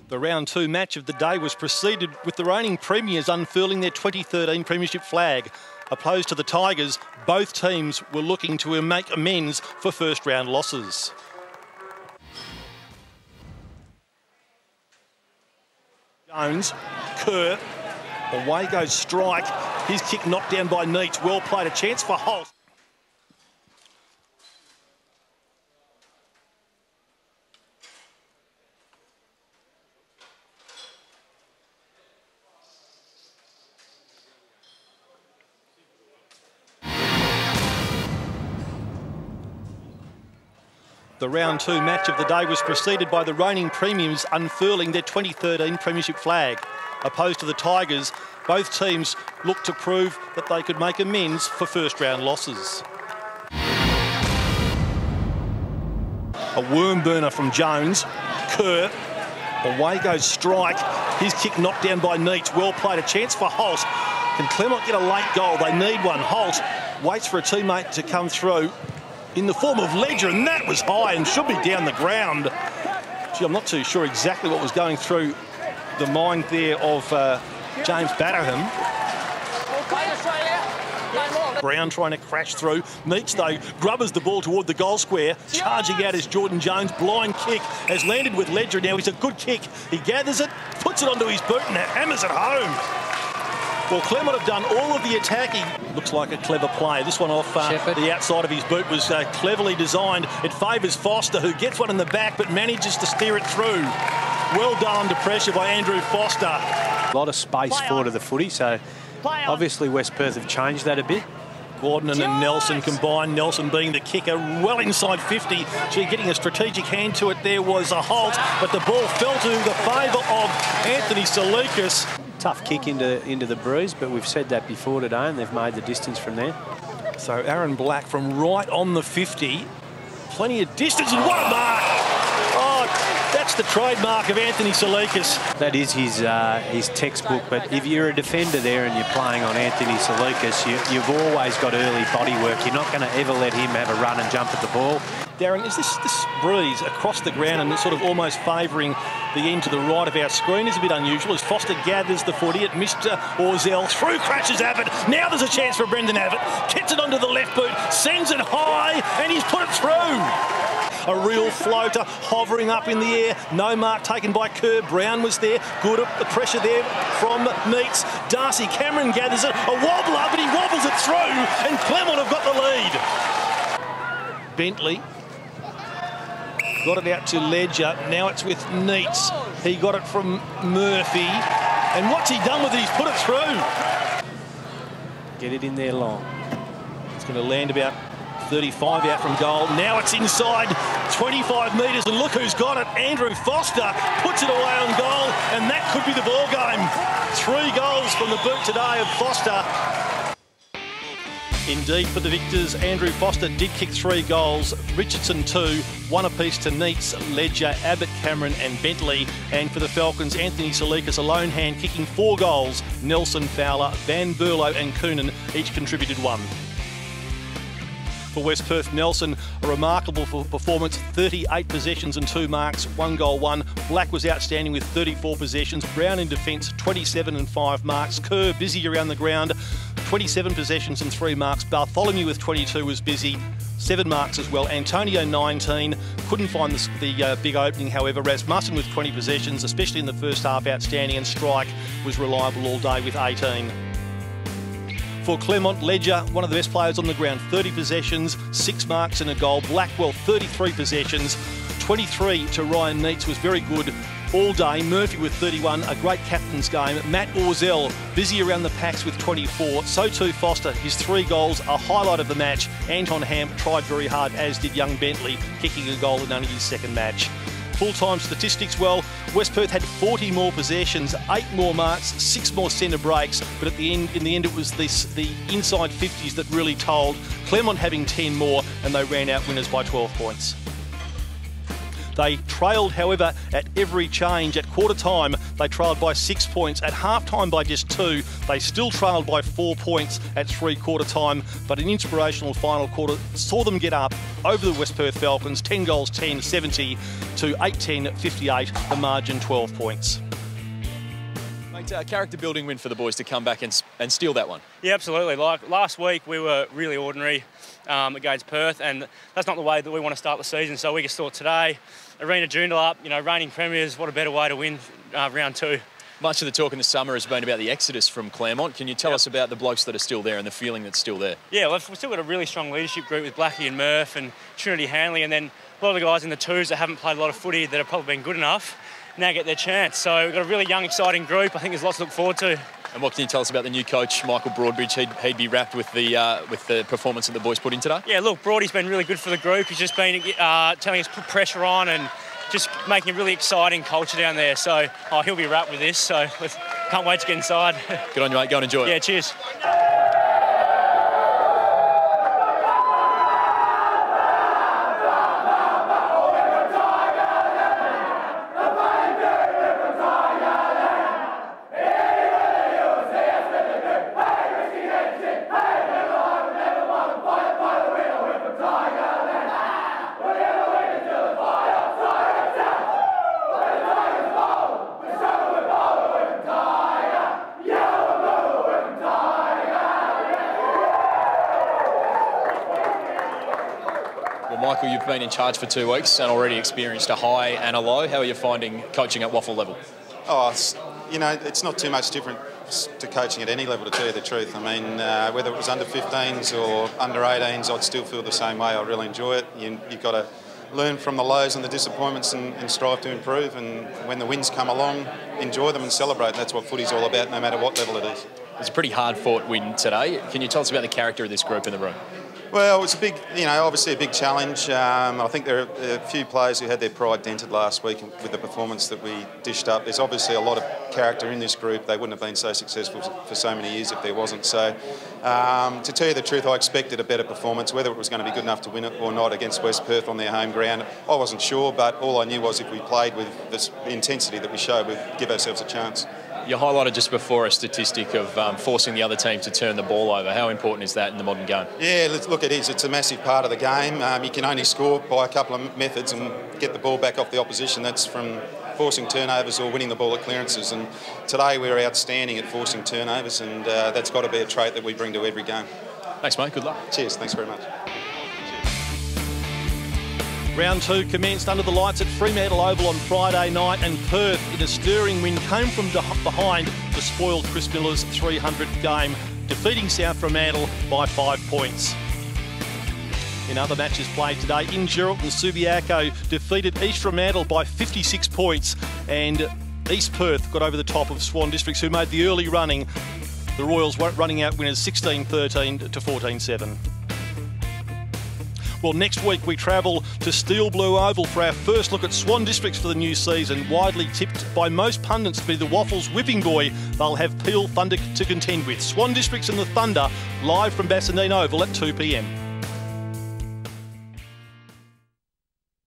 The round 2 match of the day was preceded with the reigning premiers unfurling their 2013 premiership flag. Opposed to the Tigers, both teams were looking to make amends for first round losses. Jones, Kerr, away goes Strike. His kick knocked down by Neitz. Well played, a chance for Holt. The round 2 match of the day was preceded by the reigning premiers unfurling their 2013 premiership flag. Opposed to the Tigers, both teams looked to prove that they could make amends for first round losses. A worm burner from Jones, Kerr, away goes Strike. His kick knocked down by Neitz. Well played, a chance for Holt. Can Claremont get a late goal? They need one. Holt waits for a teammate to come through in the form of Ledger, and that was high and should be down the ground. Gee, I'm not too sure exactly what was going through the mind there of James Batterham. Brown trying to crash through. Neitz, though, grubbers the ball toward the goal square. Charging out is Jordan Jones. Blind kick has landed with Ledger now. He's a good kick. He gathers it, puts it onto his boot and hammers it home. Well, Claremont have done all of the attacking. Looks like a clever play. This one off the outside of his boot was cleverly designed. It favours Foster, who gets one in the back but manages to steer it through. Well done under pressure by Andrew Foster. A lot of space forward of the footy, so obviously West Perth have changed that a bit. Gordon and Nelson combined, Nelson being the kicker, well inside 50. Gee, getting a strategic hand to it there was a Holt, but the ball fell to the favour of Anthony Salikas. Tough kick into the breeze, but we've said that before today, and they've made the distance from there. So Aaron Black from right on the 50. Plenty of distance, and what a mark! Oh, that's the trademark of Anthony Salikas. That is his textbook, but if you're a defender there and you're playing on Anthony Salikas, you've always got early body work. You're not going to ever let him have a run and jump at the ball. Darren, is this breeze across the ground and sort of almost favouring the end to the right of our screen is a bit unusual as Foster gathers the footy at Mr. Orzell. Through crashes Abbott. Now there's a chance for Brendan Abbott. Gets it onto the left boot, sends it high, and he's put it through. A real floater hovering up in the air. No mark taken by Kerr. Brown was there. Good at the pressure there from Neitz. Darcy Cameron gathers it. A wobbler, but he wobbles it through, and Claremont have got the lead. Bentley got it out to Ledger. Now it's with Neitz. He got it from Murphy. And what's he done with it? He's put it through. Get it in there long. It's going to land about 35 out from goal. Now it's inside 25 metres, and look who's got it. Andrew Foster puts it away on goal, and that could be the ball game. 3 goals from the boot today of Foster. Indeed, for the Victors, Andrew Foster did kick 3 goals. Richardson 2, 1 apiece to Neitz, Ledger, Abbott, Cameron and Bentley. And for the Falcons, Anthony Salikas, a lone hand, kicking 4 goals. Nelson, Fowler, Van Berlo and Coonan each contributed 1. For West Perth, Nelson, a remarkable performance, 38 possessions and 2 marks, 1 goal, 1. Black was outstanding with 34 possessions. Brown in defence, 27 and 5 marks. Kerr busy around the ground, 27 possessions and 3 marks. Bartholomew with 22 was busy, 7 marks as well. Antonio 19, couldn't find the big opening, however. Rasmussen with 20 possessions, especially in the first half, outstanding, and Strike was reliable all day with 18. For Claremont, Ledger, one of the best players on the ground, 30 possessions, 6 marks and a goal. Blackwell, 33 possessions, 23 to Ryan Neitz was very good all day. Murphy with 31, a great captain's game. Matt Orzell, busy around the packs with 24. So too Foster, his 3 goals, a highlight of the match. Anton Hamp tried very hard, as did young Bentley, kicking a goal in only his 2nd match. Full-time statistics, well, West Perth had 40 more possessions, 8 more marks, 6 more centre breaks, but at the end, in the end, it was the inside 50s that really told. Claremont having 10 more, and they ran out winners by 12 points. They trailed, however, at every change. At quarter time, they trailed by 6 points. At half-time by just 2. They still trailed by 4 points at three-quarter time, but an inspirational final quarter saw them get up over the West Perth Falcons, 10 goals 10, 70 to 8-10, 58, the margin 12 points. Mate, a character building win for the boys to come back and steal that one. Yeah, absolutely. Like last week, we were really ordinary against Perth, and that's not the way that we want to start the season. So we just thought today, Arena Joondalup, you know, reigning premiers, what a better way to win round 2. Much of the talk in the summer has been about the exodus from Claremont. Can you tell us about the blokes that are still there and the feeling that's still there? Yeah, we've still got a really strong leadership group with Blackie and Murph and Trinity Hanley, and then a lot of the guys in the twos that haven't played a lot of footy that have probably been good enough now get their chance. So we've got a really young, exciting group. I think there's lots to look forward to. And what can you tell us about the new coach, Michael Broadbridge? He'd be wrapped with the performance that the boys put in today? Yeah, look, Broady's been really good for the group. He's just been telling us to put pressure on and just making a really exciting culture down there. So he'll be wrapped with this. So can't wait to get inside. Good on you, mate. Go and enjoy it. Yeah, cheers. Well, Michael, you've been in charge for 2 weeks and already experienced a high and a low. How are you finding coaching at WAFL level? Oh, you know, it's not too much different to coaching at any level, to tell you the truth. I mean, whether it was under 15s or under 18s, I'd still feel the same way. I really enjoy it. You've got to learn from the lows and the disappointments and strive to improve. And when the wins come along, enjoy them and celebrate. That's what footy's all about, no matter what level it is. It was a pretty hard-fought win today. Can you tell us about the character of this group in the room? Well, it was a big, obviously a big challenge. I think there are a few players who had their pride dented last week with the performance that we dished up. There's obviously a lot of character in this group. They wouldn't have been so successful for so many years if there wasn't. So, to tell you the truth, I expected a better performance. Whether it was going to be good enough to win it or not against West Perth on their home ground, I wasn't sure. But all I knew was if we played with this intensity that we showed, we'd give ourselves a chance. You highlighted just before a statistic of forcing the other team to turn the ball over. How important is that in the modern game? Yeah, look, it is. It's a massive part of the game. You can only score by a couple of methods and get the ball back off the opposition. That's from forcing turnovers or winning the ball at clearances. And today we were outstanding at forcing turnovers, and that's got to be a trait that we bring to every game. Thanks, mate. Good luck. Cheers. Thanks very much. Round 2 commenced under the lights at Fremantle Oval on Friday night, and Perth, in a stirring win, came from behind to spoil Chris Miller's 300th game, defeating South Fremantle by 5 points. In other matches played today, in Geraldton, Subiaco defeated East Fremantle by 56 points, and East Perth got over the top of Swan Districts, who made the early running. The Royals running out winners 16-13 to 14-7. Well, next week we travel to Steel Blue Oval for our first look at Swan Districts for the new season. Widely tipped by most pundits to be the WAFL's whipping boy, they'll have Peel Thunder to contend with. Swan Districts and the Thunder, live from Bassendean Oval at 2 p.m.